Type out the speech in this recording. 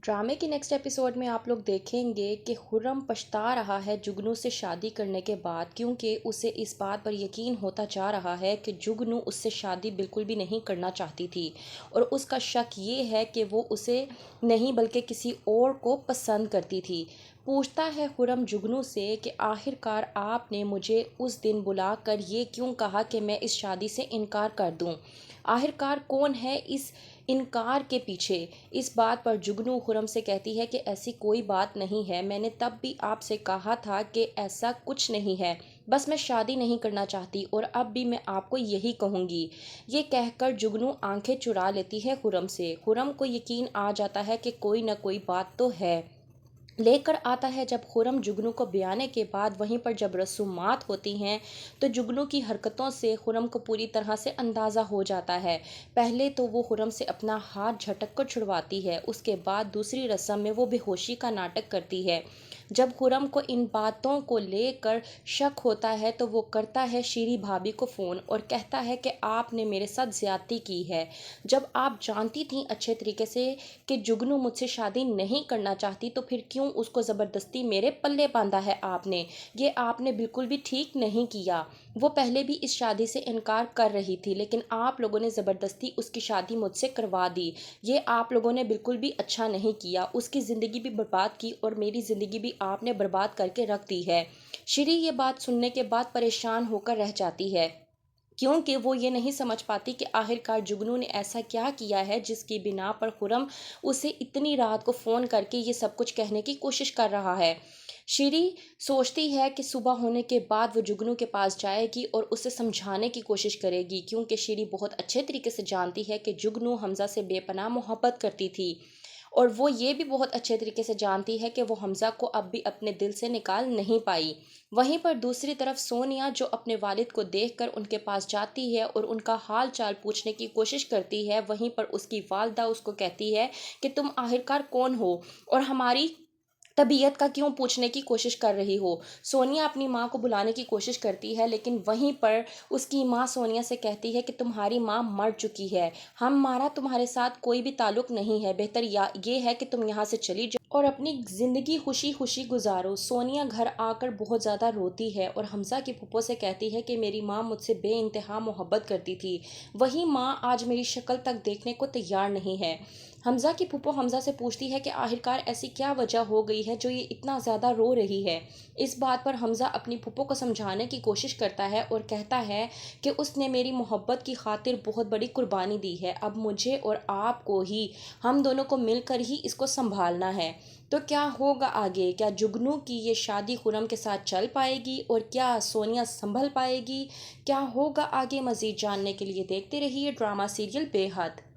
ڈرامے کے next episode میں آپ لوگ دیکھیں گے کہ خرم پچھتا رہا ہے جگنو سے شادی کرنے کے بعد، کیونکہ اسے اس بات پر یقین ہوتا جا رہا ہے کہ جگنو اس سے شادی بالکل بھی نہیں کرنا چاہتی تھی، اور اس کا شک یہ ہے کہ وہ اسے نہیں بلکہ کسی اور کو پسند کرتی تھی۔ پوچھتا ہے خرم جگنو سے کہ آخرکار آپ نے مجھے اس دن بلا کر یہ کیوں کہا کہ میں اس شادی سے انکار کر دوں؟ آخرکار کون ہے اس انکار کے پیچھے؟ اس بات پر جگنو خرم سے کہتی ہے کہ ایسی کوئی بات نہیں ہے، میں نے تب بھی آپ سے کہا تھا کہ ایسا کچھ نہیں ہے، بس میں شادی نہیں کرنا چاہتی، اور اب بھی میں آپ کو یہی کہوں گی۔ یہ کہہ کر جگنو آنکھیں چرا لیتی ہے خرم سے۔ خرم کو یقین آ جاتا ہے کہ کوئی نہ کوئی بات تو ہے۔ لے کر آتا ہے جب خرم جگنو کو بیانے کے بعد وہیں پر جب رسومات ہوتی ہیں تو جگنو کی حرکتوں سے خرم کو پوری طرح سے اندازہ ہو جاتا ہے۔ پہلے تو وہ خرم سے اپنا ہاتھ جھٹک کر چھڑواتی ہے، اس کے بعد دوسری رسم میں وہ بے ہوشی کا ناٹک کرتی ہے۔ جب خرم کو ان باتوں کو لے کر شک ہوتا ہے تو وہ کرتا ہے شیری بھابھی کو فون اور کہتا ہے کہ آپ نے میرے ساتھ زیادتی کی ہے، جب آپ جانتی تھیں اچھے طریقے سے کہ جگنو مجھ سے شادی نہیں کرنا چاہتی تو پھر کیوں اس کو زبردستی میرے پلے باندھا ہے آپ نے؟ یہ آپ نے بالکل بھی ٹھیک نہیں کیا۔ وہ پہلے بھی اس شادی سے انکار کر رہی تھی، لیکن آپ لوگوں نے زبردستی اس کی شادی مجھ سے کروا دی۔ یہ آپ لوگوں نے بالکل بھی اچھا نہیں کیا، اس کی زندگی بھی برباد کی اور میری زندگی بھی آپ نے برباد کر کے رکھ دی ہے۔ شری یہ بات سننے کے بعد پریشان ہو کر رہ جاتی ہے، کیونکہ وہ یہ نہیں سمجھ پاتی کہ آخرکار جگنو نے ایسا کیا کیا ہے جس کی بنا پر خرم اسے اتنی رات کو فون کر کے یہ سب کچھ کہنے کی کوشش کر رہا ہے۔ شیری سوچتی ہے کہ صبح ہونے کے بعد وہ جگنو کے پاس جائے گی اور اسے سمجھانے کی کوشش کرے گی، کیونکہ شیری بہت اچھے طریقے سے جانتی ہے کہ جگنو حمزہ سے بے پناہ محبت کرتی تھی، اور وہ یہ بھی بہت اچھے طریقے سے جانتی ہے کہ وہ حمزہ کو اب بھی اپنے دل سے نکال نہیں پائی۔ وہیں پر دوسری طرف سونیا جو اپنے والد کو دیکھ کر ان کے پاس جاتی ہے اور ان کا حال چال پوچھنے کی کوشش کرتی ہے، وہیں پر اس کی والدہ اس کو کہتی ہے کہ تم آخرکار کون ہو اور ہماری طبیعت کا کیوں پوچھنے کی کوشش کر رہی ہو؟ سونیا اپنی ماں کو بلانے کی کوشش کرتی ہے، لیکن وہیں پر اس کی ماں سونیا سے کہتی ہے کہ تمہاری ماں مر چکی ہے، ہمارا تمہارے ساتھ کوئی بھی تعلق نہیں ہے، بہتر یہ ہے کہ تم یہاں سے چلی جاؤ اور اپنی زندگی خوشی خوشی گزارو۔ سونیا گھر آ کر بہت زیادہ روتی ہے اور حمزہ کی پھپھو سے کہتی ہے کہ میری ماں مجھ سے بے انتہا محبت کرتی تھی، وہی ماں آج میری شکل تک دیکھنے کو تیار نہیں ہے۔ حمزہ کی پھپھو حمزہ سے پوچھتی ہے کہ آخرکار ایسی کیا وجہ ہو گئی ہے جو یہ اتنا زیادہ رو رہی ہے؟ اس بات پر حمزہ اپنی پھپھو کو سمجھانے کی کوشش کرتا ہے اور کہتا ہے کہ اس نے میری محبت کی خاطر بہت بڑی قربانی دی ہے، اب مجھے اور آپ کو ہی، ہم دونوں کو مل کر ہی اس کو سنبھالنا ہے۔ تو کیا ہوگا آگے؟ کیا جگنو کی یہ شادی خرم کے ساتھ چل پائے گی اور کیا سونیا سنبھل پائے گی؟ کیا ہوگا آگے؟ مزید جاننے کے لیے دیکھتے رہیے ڈرامہ سیریل بے حد۔